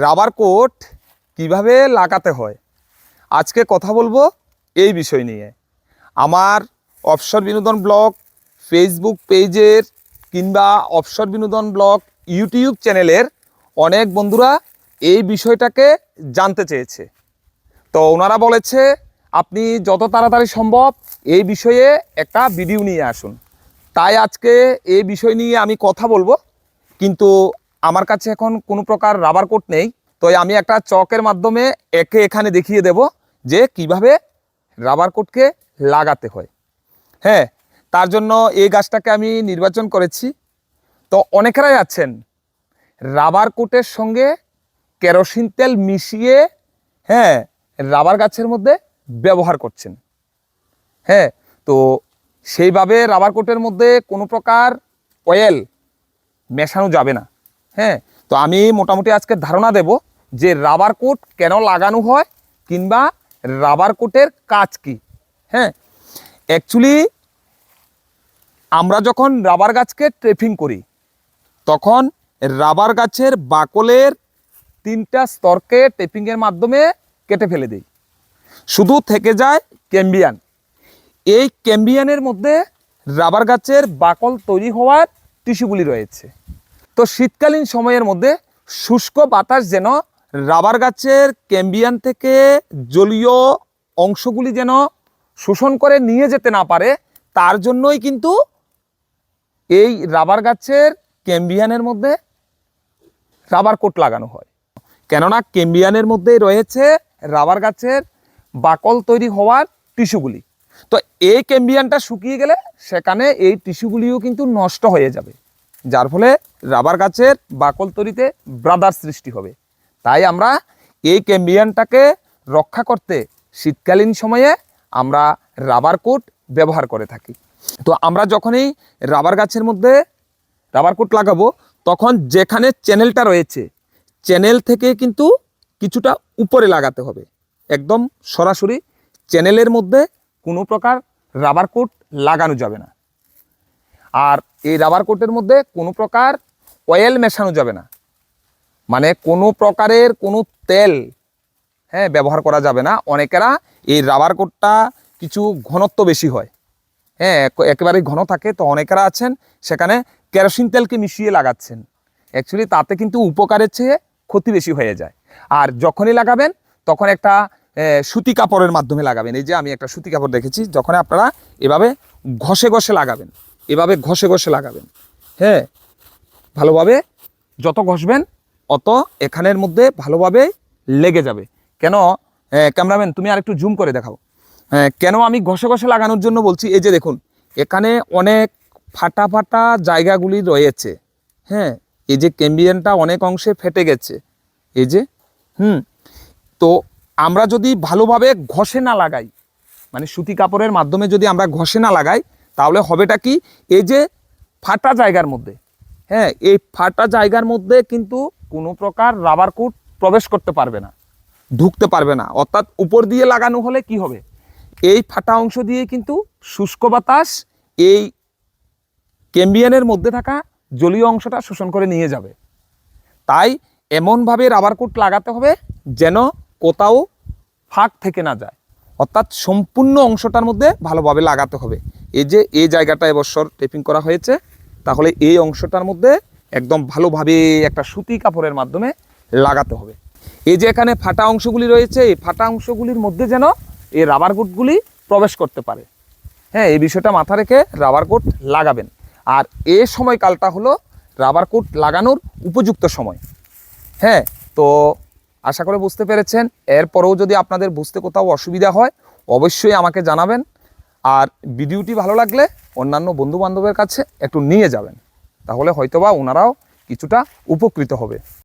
Rubber coat কিভাবে লাগাতে হয় আজকে কথা বলবো এই বিষয় নিয়ে। আমার অবসর বিনোদন ব্লগ ফেসবুক পেজের কিংবা অবসর বিনোদন ব্লগ ইউটিউব চ্যানেলের অনেক বন্ধুরা এই বিষয়টাকে জানতে চেয়েছে। তো ওনারা বলেছে আপনি যত তাড়াতাড়ি সম্ভব এই বিষয়ে একটা ভিডিও নিয়ে আসুন। তাই আজকে এই বিষয় নিয়ে আমি কথা বলবো, কিন্তু আমার কাছে এখন কোনো প্রকার রাবার কোট নেই। তো আমি একটা চকের মাধ্যমে এখানে দেখিয়ে দেব যে কিভাবে রাবার কোটকে লাগাতে হয়। হ্যাঁ, তার জন্য এই গাছটাকে আমি নির্বাচন করেছি। তো অনেকেরাই আছেন রাবার কোটের সঙ্গে কেরোসিন তেল মিশিয়ে রাবার গাছের মধ্যে ব্যবহার করছেন। তো সেইভাবে রাবার কোটের মধ্যে কোনো প্রকার অয়েল মেশানো যাবে না। তো আমি মোটামুটি আজকে ধারণা দেব যে রাবার কোট কেন লাগানো হয় কিংবা রাবার কোটের কাজ কি। অ্যাকচুয়ালি আমরা যখন রাবার গাছকে ট্রেপিং করি তখন রাবার গাছের বাকলের 3টা স্তরকে টেপিংয়ের মাধ্যমে কেটে ফেলে দিই, শুধু থেকে যায় ক্যাম্বিয়ান। এই ক্যাম্বিয়ানের মধ্যে রাবার গাছের বাকল তৈরি হওয়ার টিস্যুগুলি রয়েছে। তো শীতকালীন সময়ের মধ্যে শুষ্ক বাতাস যেন রাবার গাছের ক্যাম্বিয়ান থেকে জলীয় অংশগুলি যেন শোষণ করে নিয়ে যেতে না পারে, তার জন্যই কিন্তু এই রাবার গাছের ক্যাম্বিয়ানের মধ্যে রাবার কোট লাগানো হয়। কেননা ক্যাম্বিয়ানের মধ্যেই রয়েছে রাবার গাছের বাকল তৈরি হওয়ার টিস্যুগুলি। তো এই ক্যাম্বিয়ানটা শুকিয়ে গেলে সেখানে এই টিস্যুগুলিও কিন্তু নষ্ট হয়ে যাবে, যার ফলে রাবার গাছের বাকল তৈরিতে বাধার সৃষ্টি হবে। তাই আমরা এই ক্যাম্বিয়ানটাকে রক্ষা করতে শীতকালীন সময়ে আমরা রাবার কোট ব্যবহার করে থাকি। তো আমরা যখনই রাবার গাছের মধ্যে রাবার কোট লাগাবো তখন যেখানে চ্যানেলটা রয়েছে চ্যানেল থেকে কিন্তু কিছুটা উপরে লাগাতে হবে, একদম সরাসরি চ্যানেলের মধ্যে কোনো প্রকার রাবার কোট লাগানো যাবে না। আর এই রাবার কোটের মধ্যে কোনো প্রকার অয়েল মেশানো যাবে না, মানে কোনো প্রকারের কোনো তেল ব্যবহার করা যাবে না। অনেকেরা এই রাবার কোটটা কিছু ঘনত্ব বেশি হয়, একেবারেই ঘন থাকে, তো অনেকেরা আছেন সেখানে কেরোসিন তেলকে মিশিয়ে লাগাচ্ছেন। অ্যাকচুয়ালি তাতে কিন্তু উপকারের চেয়ে ক্ষতি বেশি হয়ে যায়। আর যখনই লাগাবেন তখন একটা সুতি কাপড়ের মাধ্যমে লাগাবেন। এই যে আমি একটা সুতি কাপড় দেখেছি, যখন আপনারা এভাবে ঘষে ঘষে লাগাবেন, এভাবে ঘষে ঘষে লাগাবেন। ভালোভাবে যত ঘষবেন অত এখানের মধ্যে ভালোভাবে লেগে যাবে। কেন ক্যামেরাম্যান তুমি আর একটু জুম করে দেখাও। কেন আমি ঘষে ঘষে লাগানোর জন্য বলছি, এই যে দেখুন এখানে অনেক ফাটা ফাটা জায়গাগুলি রয়েছে। এই যে ক্যাম্বিয়ানটা অনেক অংশে ফেটে গেছে, এই যে তো আমরা যদি ভালোভাবে ঘষে না লাগাই, মানে সুতি কাপড়ের মাধ্যমে যদি আমরা ঘষে না লাগাই, তাহলে হবেটা কি, এই যে ফাটা জায়গার মধ্যে এই ফাটা জায়গার মধ্যে কিন্তু কোনো প্রকার রাবার কোট প্রবেশ করতে পারবে না, ঢুকতে পারবে না। অর্থাৎ উপর দিয়ে লাগানো হলে কি হবে, এই ফাটা অংশ দিয়ে কিন্তু শুষ্ক বাতাস এই ক্যাম্বিয়ানের মধ্যে থাকা জলীয় অংশটা শোষণ করে নিয়ে যাবে। তাই এমনভাবে রাবার কোট লাগাতে হবে যেন কোথাও ফাঁক থেকে না যায়, অর্থাৎ সম্পূর্ণ অংশটার মধ্যে ভালোভাবে লাগাতে হবে। এই যে এই জায়গাটা এবছর টেপিং করা হয়েছে, তাহলে এই অংশটার মধ্যে একদম ভালোভাবে একটা সুতি কাপড়ের মাধ্যমে লাগাতে হবে। এই যে এখানে ফাটা অংশগুলি রয়েছে, এই ফাটা অংশগুলির মধ্যে যেন এই রাবার কোটগুলি প্রবেশ করতে পারে। এই বিষয়টা মাথা রেখে রাবার কোট লাগাবেন। আর এই সময়কালটা হলো রাবার কোট লাগানোর উপযুক্ত সময়। তো আশা করে বুঝতে পেরেছেন। এরপরেও যদি আপনাদের বুঝতে কোথাও অসুবিধা হয় অবশ্যই আমাকে জানাবেন। আর ভিডিওটি ভালো লাগলে অন্যান্য বন্ধুবান্ধবের কাছে একটু নিয়ে যাবেন, তাহলে হয়তোবা ওনারাও কিছুটা উপকৃত হবে।